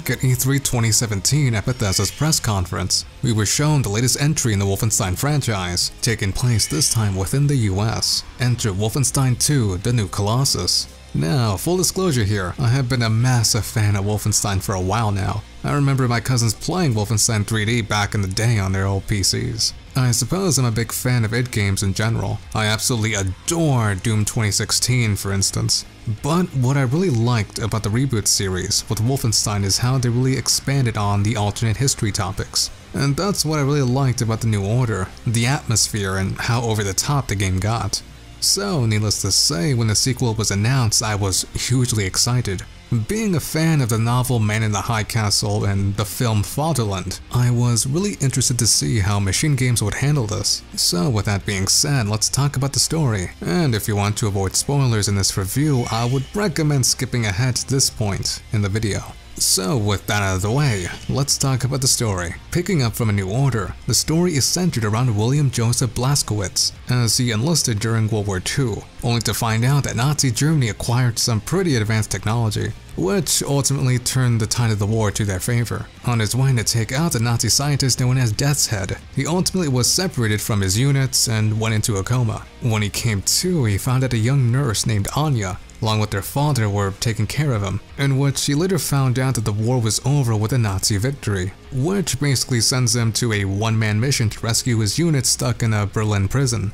back at E3 2017 at Bethesda's press conference, we were shown the latest entry in the Wolfenstein franchise, taking place this time within the US. Enter Wolfenstein II, the new Colossus. Now, full disclosure here, I have been a massive fan of Wolfenstein for a while now. I remember my cousins playing Wolfenstein 3D back in the day on their old PCs. I suppose I'm a big fan of id games in general. I absolutely adore Doom 2016, for instance. But what I really liked about the reboot series with Wolfenstein is how they really expanded on the alternate history topics. And that's what I really liked about the New Order, the atmosphere and how over the top the game got. So, needless to say, when the sequel was announced, I was hugely excited. Being a fan of the novel Man in the High Castle and the film Fatherland, I was really interested to see how Machine Games would handle this. So with that being said, let's talk about the story. And if you want to avoid spoilers in this review, I would recommend skipping ahead to this point in the video. So with that out of the way, let's talk about the story. Picking up from A New Order, the story is centered around William Joseph Blazkowicz as he enlisted during World War II, only to find out that Nazi Germany acquired some pretty advanced technology, which ultimately turned the tide of the war to their favor. On his way to take out the Nazi scientist known as Death's Head, he ultimately was separated from his units and went into a coma. When he came to, he found that a young nurse named Anya, along with their father, were taking care of him, in which he later found out that the war was over with a Nazi victory, which basically sends him to a one-man mission to rescue his unit stuck in a Berlin prison.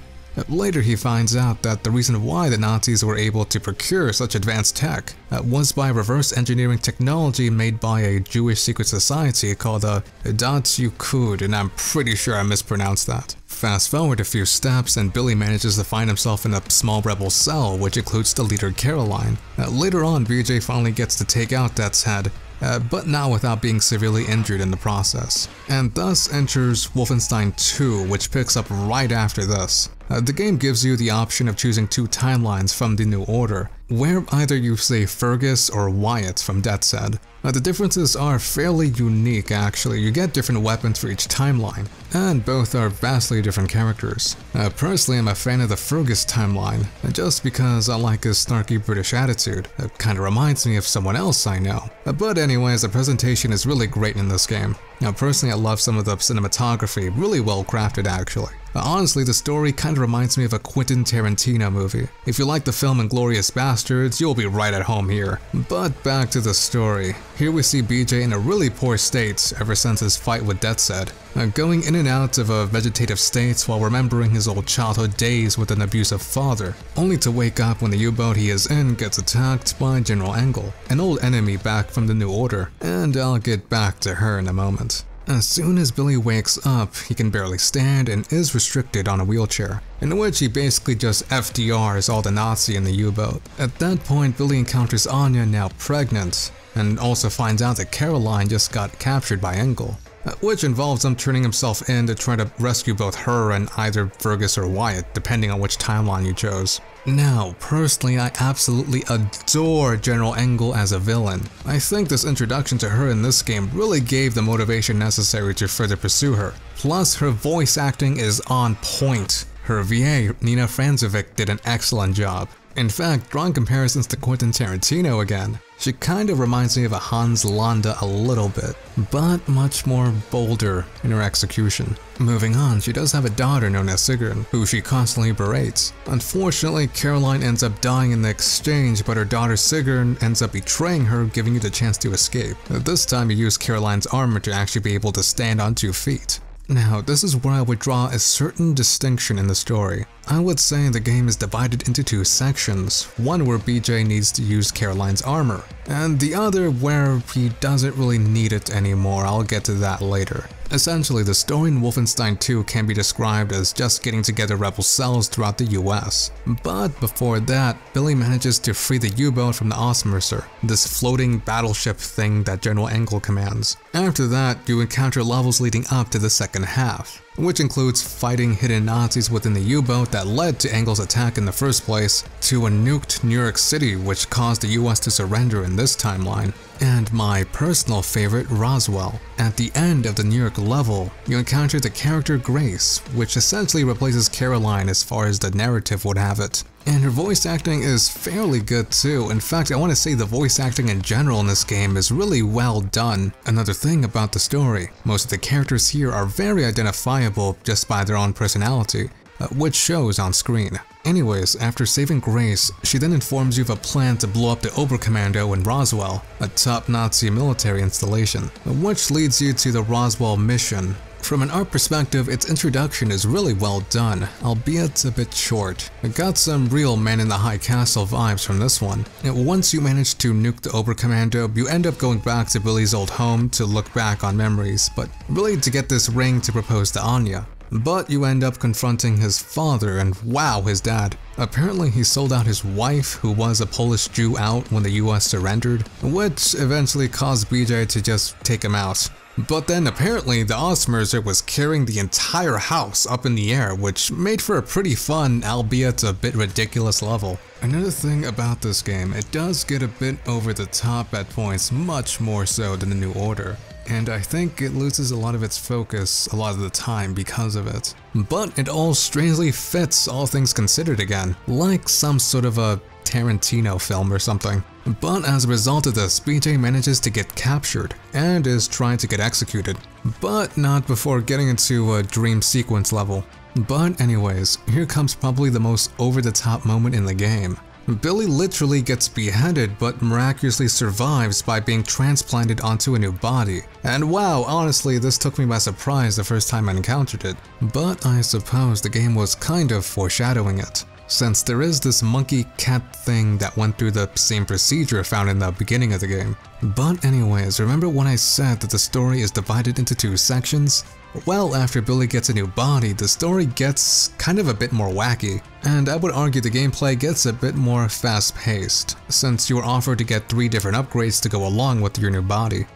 Later he finds out that the reason why the Nazis were able to procure such advanced tech was by reverse engineering technology made by a Jewish secret society called the Yukud, and I'm pretty sure I mispronounced that. Fast forward a few steps and Billy manages to find himself in a small rebel cell, which includes the leader Caroline. Later on, BJ finally gets to take out Death's Head, but not without being severely injured in the process. And thus enters Wolfenstein II, which picks up right after this. The game gives you the option of choosing two timelines from the New Order, where either you save Fergus or Wyatt from Death's Head. The differences are fairly unique actually. You get different weapons for each timeline, and both are vastly different characters. Personally, I'm a fan of the Fergus timeline, just because I like his snarky British attitude. It kinda reminds me of someone else I know. But anyways, the presentation is really great in this game. Now personally, I love some of the cinematography, really well crafted actually. Honestly, the story kinda reminds me of a Quentin Tarantino movie. If you like the film Inglourious Basterds, you'll be right at home here. But back to the story. Here we see BJ in a really poor state ever since his fight with Death's Head, going in and out of a vegetative state while remembering his old childhood days with an abusive father, only to wake up when the U-boat he is in gets attacked by General Engel, an old enemy back from the New Order, and I'll get back to her in a moment. As soon as Billy wakes up, he can barely stand and is restricted on a wheelchair, in which he basically just FDRs all the Nazi in the U-boat. At that point, Billy encounters Anya, now pregnant, and also finds out that Caroline just got captured by Engel, which involves him turning himself in to try to rescue both her and either Fergus or Wyatt, depending on which timeline you chose. Now, personally, I absolutely adore General Engel as a villain. I think this introduction to her in this game really gave the motivation necessary to further pursue her. Plus, her voice acting is on point. Her VA, Nina Franzovic, did an excellent job. In fact, drawing comparisons to Quentin Tarantino again, she kind of reminds me of a Hans Landa a little bit, but much more bolder in her execution. Moving on, she does have a daughter known as Sigrun, who she constantly berates. Unfortunately, Caroline ends up dying in the exchange, but her daughter Sigrun ends up betraying her, giving you the chance to escape. This time you use Caroline's armor to actually be able to stand on 2 feet. Now, this is where I would draw a certain distinction in the story. I would say the game is divided into 2 sections, one where BJ needs to use Caroline's armor, and the other where he doesn't really need it anymore. I'll get to that later. Essentially, the story in Wolfenstein II can be described as just getting together rebel cells throughout the US. But before that, Billy manages to free the U-boat from the Ausmercer, this floating battleship thing that General Engel commands. After that, you encounter levels leading up to the second half, which includes fighting hidden Nazis within the U-boat that led to Engel's attack in the first place, to a nuked New York City which caused the US to surrender in this timeline, and my personal favorite, Roswell. At the end of the New York level, you encounter the character Grace, which essentially replaces Caroline as far as the narrative would have it. And her voice acting is fairly good too. In fact, I want to say the voice acting in general in this game is really well done. Another thing about the story, most of the characters here are very identifiable just by their own personality, which shows on screen. Anyways, after saving Grace, she then informs you of a plan to blow up the Oberkommando in Roswell, a top Nazi military installation, which leads you to the Roswell mission. From an art perspective, its introduction is really well done, albeit a bit short. It got some real Man in the High Castle vibes from this one. And once you manage to nuke the Oberkommando, you end up going back to Billy's old home to look back on memories, but really to get this ring to propose to Anya. But you end up confronting his father and wow, his dad. Apparently he sold out his wife, who was a Polish Jew, out when the US surrendered, which eventually caused BJ to just take him out. But then apparently the Ausmerzer was carrying the entire house up in the air, which made for a pretty fun, albeit a bit ridiculous level. Another thing about this game, it does get a bit over the top at points, much more so than the New Order. And I think it loses a lot of its focus a lot of the time because of it. But it all strangely fits, all things considered again, like some sort of a Tarantino film or something. But as a result of this, BJ manages to get captured and is trying to get executed, but not before getting into a dream sequence level. But anyways, here comes probably the most over-the-top moment in the game. Billy literally gets beheaded but miraculously survives by being transplanted onto a new body. And wow, honestly, this took me by surprise the first time I encountered it. But I suppose the game was kind of foreshadowing it, since there is this monkey cat thing that went through the same procedure found in the beginning of the game. But anyways, remember when I said that the story is divided into two sections? Well, after Billy gets a new body, the story gets kind of a bit more wacky, and I would argue the gameplay gets a bit more fast-paced, since you are offered to get 3 different upgrades to go along with your new body.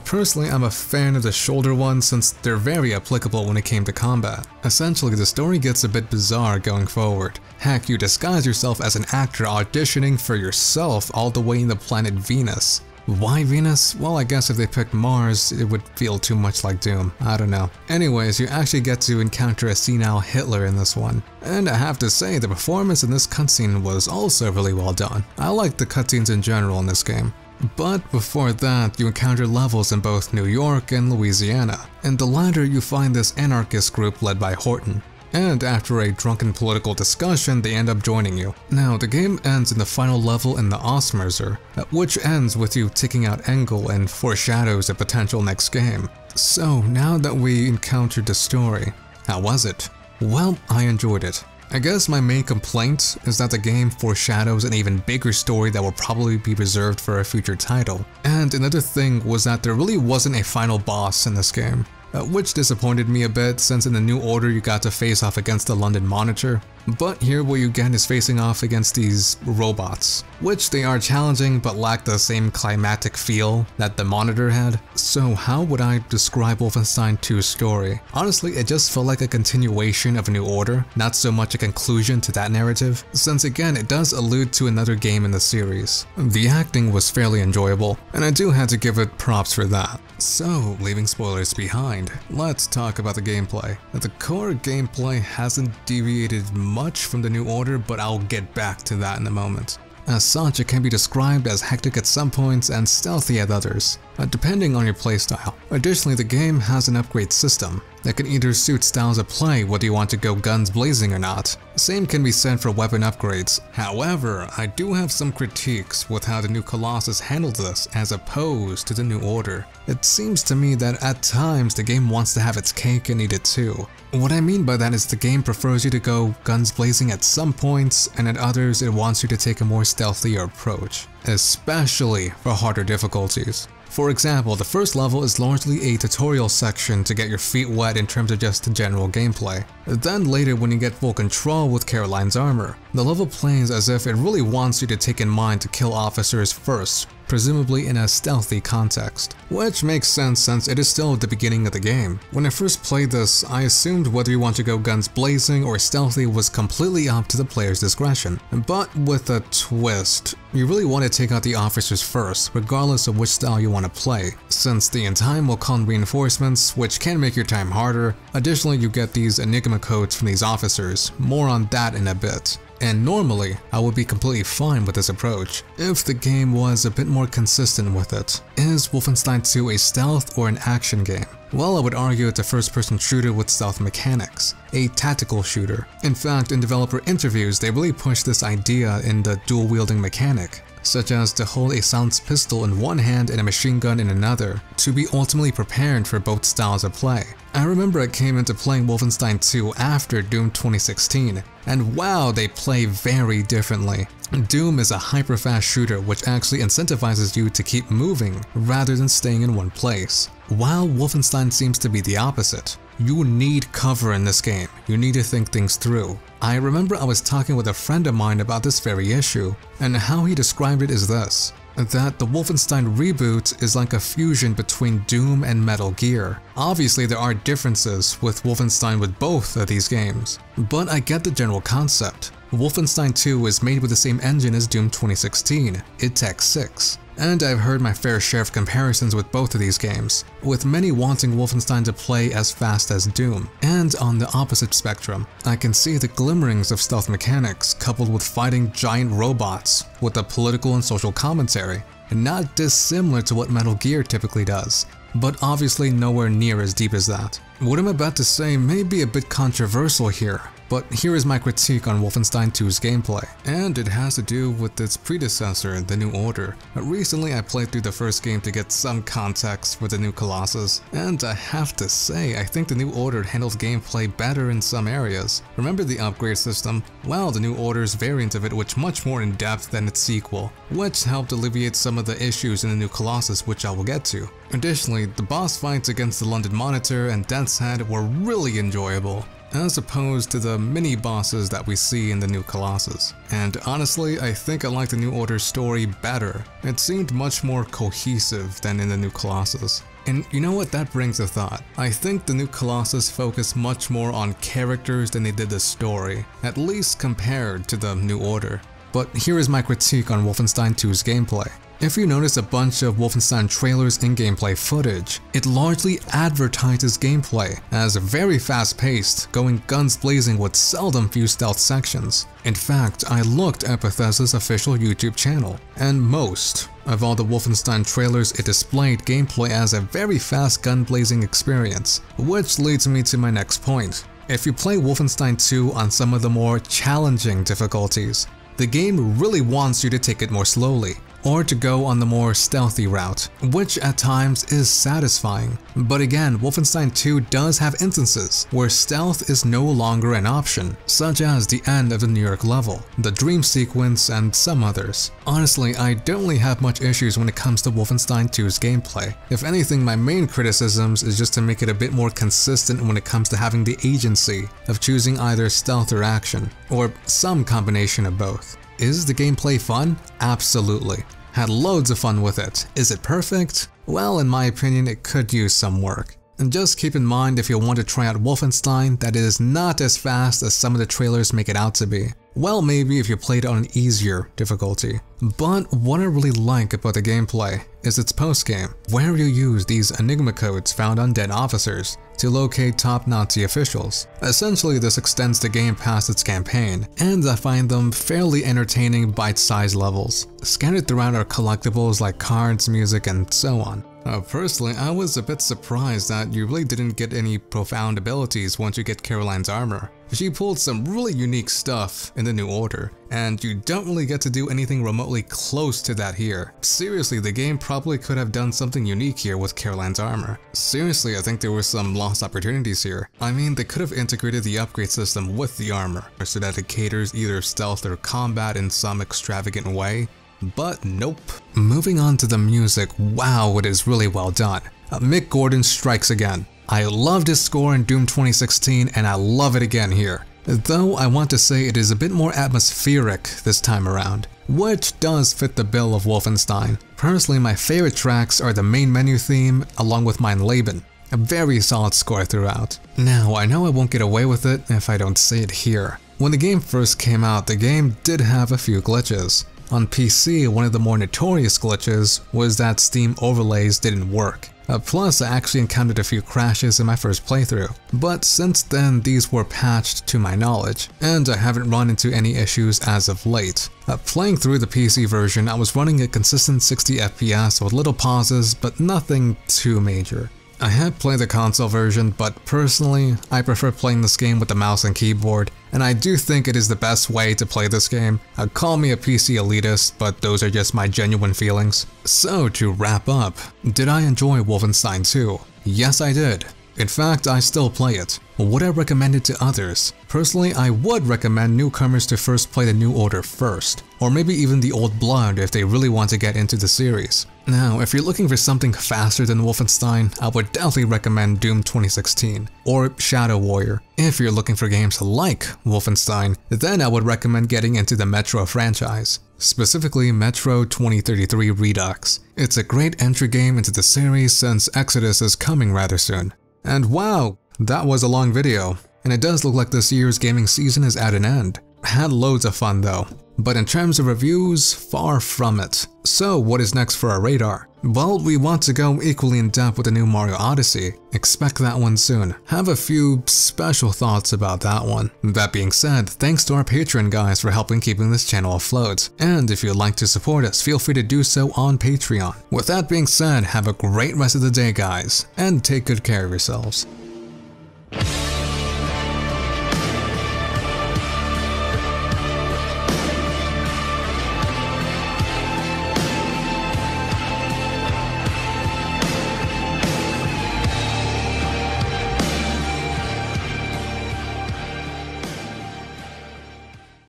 Personally, I'm a fan of the shoulder ones since they're very applicable when it came to combat. Essentially, the story gets a bit bizarre going forward. Heck, you disguise yourself as an actor auditioning for yourself all the way in the planet Venus. Why Venus? Well, I guess if they picked Mars, it would feel too much like Doom. I don't know. Anyways, you actually get to encounter a senile Hitler in this one. And I have to say, the performance in this cutscene was also really well done. I like the cutscenes in general in this game. But before that, you encounter levels in both New York and Louisiana. In the latter, you find this anarchist group led by Horton. And after a drunken political discussion, they end up joining you. Now, the game ends in the final level in the Ausmerzer, which ends with you taking out Engel and foreshadows a potential next game. So, now that we encountered the story, how was it? Well, I enjoyed it. I guess my main complaint is that the game foreshadows an even bigger story that will probably be reserved for a future title. And another thing was that there really wasn't a final boss in this game, which disappointed me a bit since in the New Order you got to face off against the London Monitor. But here what you get is facing off against these robots, which they are challenging but lack the same climactic feel that the Monitor had. So how would I describe Wolfenstein II's story? Honestly, it just felt like a continuation of a New Order, not so much a conclusion to that narrative, since again it does allude to another game in the series. The acting was fairly enjoyable, and I do have to give it props for that. So, leaving spoilers behind, let's talk about the gameplay. The core gameplay hasn't deviated much from the New Order, but I'll get back to that in a moment. As such, it can be described as hectic at some points and stealthy at others, depending on your playstyle. Additionally, the game has an upgrade system that can either suit styles of play whether you want to go guns blazing or not. Same can be said for weapon upgrades. However, I do have some critiques with how the new Colossus handled this as opposed to the New Order. It seems to me that at times the game wants to have its cake and eat it too. What I mean by that is the game prefers you to go guns blazing at some points, and at others it wants you to take a more stealthier approach, especially for harder difficulties. For example, the first level is largely a tutorial section to get your feet wet in terms of just general gameplay. Then later, when you get full control with Caroline's armor, the level plays as if it really wants you to take in mind to kill officers first, presumably in a stealthy context. Which makes sense since it is still at the beginning of the game. When I first played this, I assumed whether you want to go guns blazing or stealthy was completely up to the player's discretion. But with a twist, you really want to take out the officers first, regardless of which style you want to play, since the in time will come reinforcements, which can make your time harder. Additionally, you get these enigma codes from these officers, more on that in a bit. and normally I would be completely fine with this approach if the game was a bit more consistent with it. Is Wolfenstein II a stealth or an action game? Well, I would argue it's a first-person shooter with stealth mechanics, a tactical shooter. In fact, in developer interviews, they really push this idea in the dual-wielding mechanic, such as to hold a silenced pistol in one hand and a machine gun in another, to be ultimately prepared for both styles of play. I remember I came into playing Wolfenstein II after Doom 2016, and wow, they play very differently. Doom is a hyper-fast shooter which actually incentivizes you to keep moving rather than staying in one place, while Wolfenstein seems to be the opposite. You need cover in this game, you need to think things through. I remember I was talking with a friend of mine about this very issue, and how he described it is this: that the Wolfenstein reboot is like a fusion between Doom and Metal Gear. Obviously there are differences with Wolfenstein with both of these games, but I get the general concept. Wolfenstein 2 is made with the same engine as Doom 2016, id Tech 6. And I've heard my fair share of comparisons with both of these games, with many wanting Wolfenstein to play as fast as Doom. And on the opposite spectrum, I can see the glimmerings of stealth mechanics coupled with fighting giant robots with a political and social commentary, not dissimilar to what Metal Gear typically does, but obviously nowhere near as deep as that. What I'm about to say may be a bit controversial here, but here is my critique on Wolfenstein 2's gameplay, and it has to do with its predecessor, The New Order. Recently I played through the first game to get some context for the new Colossus, and I have to say I think The New Order handles gameplay better in some areas. Remember the upgrade system? Well, The New Order's variant of it was much more in-depth than its sequel, which helped alleviate some of the issues in the new Colossus, which I will get to. Additionally, the boss fights against the London Monitor and Death's Head were really enjoyable, as opposed to the mini-bosses that we see in the new Colossus. And honestly, I think I like the New Order's story better. It seemed much more cohesive than in the new Colossus. And you know what, that brings a thought. I think the new Colossus focused much more on characters than they did the story, at least compared to the New Order. But here is my critique on Wolfenstein 2's gameplay. If you notice a bunch of Wolfenstein trailers and gameplay footage, it largely advertises gameplay as very fast-paced, going guns blazing with seldom few stealth sections. In fact, I looked at Bethesda's official YouTube channel, and most of all the Wolfenstein trailers it displayed gameplay as a very fast gun-blazing experience, which leads me to my next point. If you play Wolfenstein 2 on some of the more challenging difficulties, the game really wants you to take it more slowly, or to go on the more stealthy route, which at times is satisfying. But again, Wolfenstein 2 does have instances where stealth is no longer an option, such as the end of the New York level, the dream sequence, and some others. Honestly, I don't really have much issues when it comes to Wolfenstein 2's gameplay. If anything, my main criticisms is just to make it a bit more consistent when it comes to having the agency of choosing either stealth or action, or some combination of both. Is the gameplay fun? Absolutely. Had loads of fun with it. Is it perfect? Well, in my opinion, it could use some work. And just keep in mind, if you want to try out Wolfenstein, that it is not as fast as some of the trailers make it out to be. Well, maybe if you played on an easier difficulty. But what I really like about the gameplay is its post-game, where you use these Enigma codes found on dead officers to locate top Nazi officials. Essentially, this extends the game past its campaign, and I find them fairly entertaining bite-sized levels. Scattered throughout are collectibles like cards, music, and so on. Personally, I was a bit surprised that you really didn't get any profound abilities once you get Caroline's armor. She pulled some really unique stuff in the New Order, and you don't really get to do anything remotely close to that here. Seriously, the game probably could have done something unique here with Caroline's armor. Seriously, I think there were some lost opportunities here. I mean, they could have integrated the upgrade system with the armor, so that it caters either stealth or combat in some extravagant way. But nope. Moving on to the music, wow, it is really well done. Mick Gordon strikes again. I loved his score in Doom 2016 and I love it again here. Though I want to say it is a bit more atmospheric this time around, which does fit the bill of Wolfenstein. Personally, my favorite tracks are the main menu theme along with Mein Leben. A very solid score throughout. Now, I know I won't get away with it if I don't say it here. When the game first came out, the game did have a few glitches. On PC, one of the more notorious glitches was that Steam overlays didn't work. Plus, I actually encountered a few crashes in my first playthrough, but since then these were patched to my knowledge, and I haven't run into any issues as of late. Playing through the PC version, I was running a consistent 60 FPS with little pauses, but nothing too major. I had played the console version, but personally, I prefer playing this game with the mouse and keyboard, and I do think it is the best way to play this game. Call me a PC elitist, but those are just my genuine feelings. So to wrap up, did I enjoy Wolfenstein II? Yes, I did. In fact, I still play it. Would I recommend it to others? Personally, I would recommend newcomers to first play the New Order first, or maybe even the Old Blood if they really want to get into the series. Now, if you're looking for something faster than Wolfenstein, I would definitely recommend Doom 2016 or Shadow Warrior. If you're looking for games like Wolfenstein, then I would recommend getting into the Metro franchise, specifically Metro 2033 Redux. It's a great entry game into the series since Exodus is coming rather soon. And wow, that was a long video, and it does look like this year's gaming season is at an end. Had loads of fun though, but in terms of reviews, far from it. So what is next for our radar? Well, we want to go equally in depth with the new Mario Odyssey. Expect that one soon. Have a few special thoughts about that one. That being said, thanks to our Patreon guys for helping keeping this channel afloat. And if you'd like to support us, feel free to do so on Patreon. With that being said, have a great rest of the day guys, and take good care of yourselves.